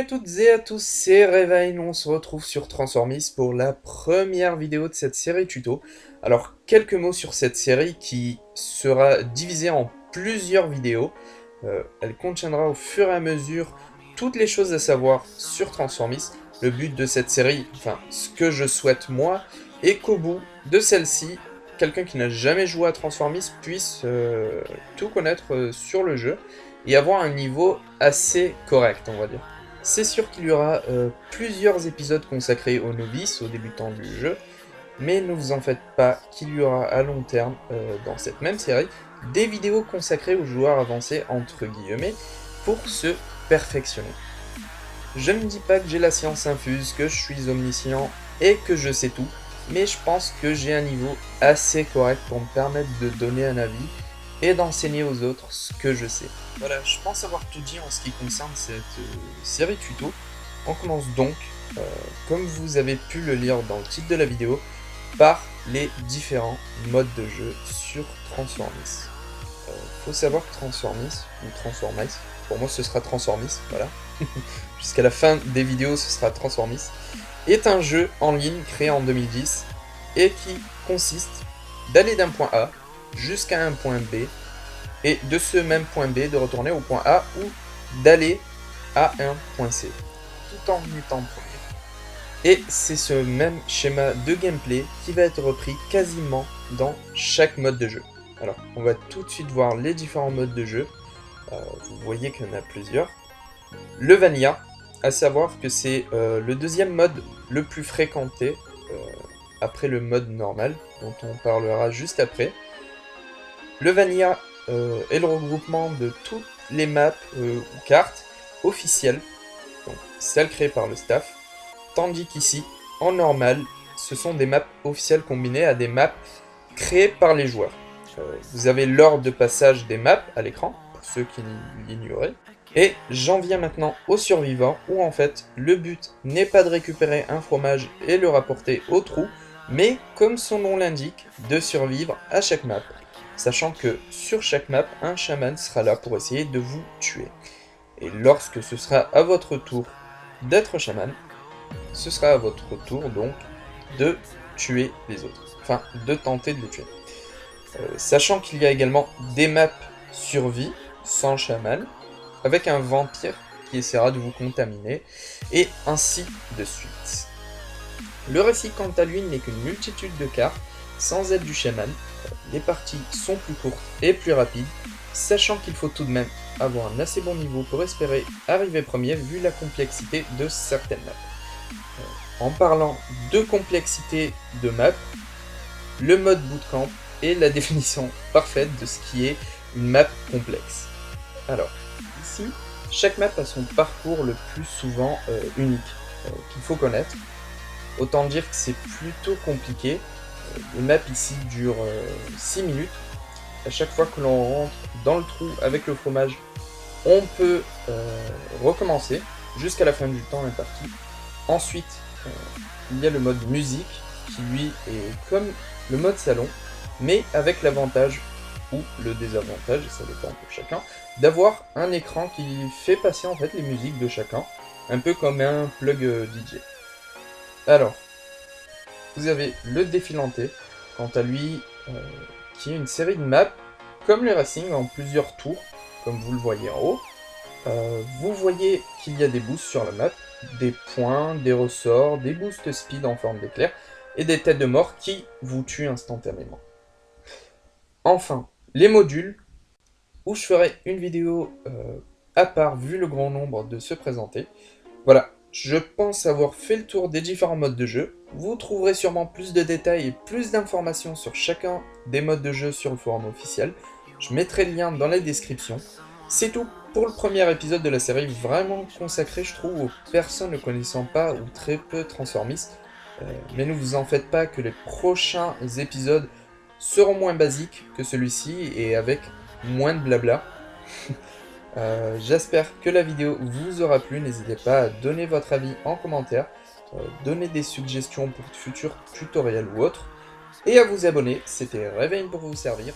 toutes et à tous, c'est Réveil, on se retrouve sur Transformis pour la première vidéo de cette série tuto. Alors, quelques mots sur cette série qui sera divisée en plusieurs vidéos. Elle contiendra au fur et à mesure toutes les choses à savoir sur Transformis. Le but de cette série, enfin, ce que je souhaite moi, est qu'au bout de celle-ci, quelqu'un qui n'a jamais joué à Transformis puisse tout connaître sur le jeu et avoir un niveau assez correct, on va dire. C'est sûr qu'il y aura plusieurs épisodes consacrés aux novices, aux débutants du jeu, mais ne vous en faites pas qu'il y aura à long terme, dans cette même série, des vidéos consacrées aux joueurs avancés, entre guillemets, pour se perfectionner. Je ne dis pas que j'ai la science infuse, que je suis omniscient et que je sais tout, mais je pense que j'ai un niveau assez correct pour me permettre de donner un avis et d'enseigner aux autres ce que je sais. Voilà, je pense avoir tout dit en ce qui concerne cette série tuto. On commence donc, comme vous avez pu le lire dans le titre de la vidéo, par les différents modes de jeu sur Transformis. Faut savoir que Transformis, ou Transformis, pour moi ce sera Transformis, voilà. Jusqu'à la fin des vidéos ce sera Transformis, est un jeu en ligne créé en 2010 et qui consiste d'aller d'un point A jusqu'à un point B et de ce même point B de retourner au point A ou d'aller à un point C tout en étant premier. Et c'est ce même schéma de gameplay qui va être repris quasiment dans chaque mode de jeu. Alors on va tout de suite voir les différents modes de jeu. Vous voyez qu'il y en a plusieurs. Le Vanilla, à savoir que c'est le deuxième mode le plus fréquenté après le mode normal, dont on parlera juste après. Le Vanilla est le regroupement de toutes les maps ou cartes officielles, donc celles créées par le staff, tandis qu'ici, en normal, ce sont des maps officielles combinées à des maps créées par les joueurs. Vous avez l'ordre de passage des maps à l'écran, pour ceux qui l'ignoraient. Et j'en viens maintenant au survivant, où en fait, le but n'est pas de récupérer un fromage et le rapporter au trou, mais comme son nom l'indique, de survivre à chaque map. Sachant que sur chaque map, un chaman sera là pour essayer de vous tuer. Et lorsque ce sera à votre tour d'être chaman, ce sera à votre tour donc de tuer les autres. Enfin, de tenter de les tuer. Sachant qu'il y a également des maps survie sans chaman, avec un vampire qui essaiera de vous contaminer, et ainsi de suite. Le récit quant à lui n'est qu'une multitude de cartes, sans aide du chaman. Les parties sont plus courtes et plus rapides, sachant qu'il faut tout de même avoir un assez bon niveau pour espérer arriver premier vu la complexité de certaines maps. En parlant de complexité de map, le mode bootcamp est la définition parfaite de ce qui est une map complexe. Alors, ici, chaque map a son parcours le plus souvent unique, qu'il faut connaître. Autant dire que c'est plutôt compliqué. Les maps ici durent 6 minutes. À chaque fois que l'on rentre dans le trou avec le fromage, on peut recommencer jusqu'à la fin du temps imparti. Ensuite, il y a le mode musique qui lui est comme le mode salon, mais avec l'avantage ou le désavantage, ça dépend pour chacun, d'avoir un écran qui fait passer en fait les musiques de chacun, un peu comme un plug DJ. Alors, vous avez le défilanté, quant à lui, qui est une série de maps, comme les racing, en plusieurs tours, comme vous le voyez en haut. Vous voyez qu'il y a des boosts sur la map, des points, des ressorts, des boosts speed en forme d'éclair, et des têtes de mort qui vous tuent instantanément. Enfin, les modules, où je ferai une vidéo à part vu le grand nombre de se présenter. Voilà, je pense avoir fait le tour des différents modes de jeu. Vous trouverez sûrement plus de détails et plus d'informations sur chacun des modes de jeu sur le forum officiel. Je mettrai le lien dans la description. C'est tout pour le premier épisode de la série, vraiment consacré je trouve aux personnes ne connaissant pas ou très peu Transformis. Mais ne vous en faites pas que les prochains épisodes seront moins basiques que celui-ci et avec moins de blabla. J'espère que la vidéo vous aura plu, n'hésitez pas à donner votre avis en commentaire, donner des suggestions pour de futurs tutoriels ou autres, et à vous abonner, c'était Réveil pour vous servir.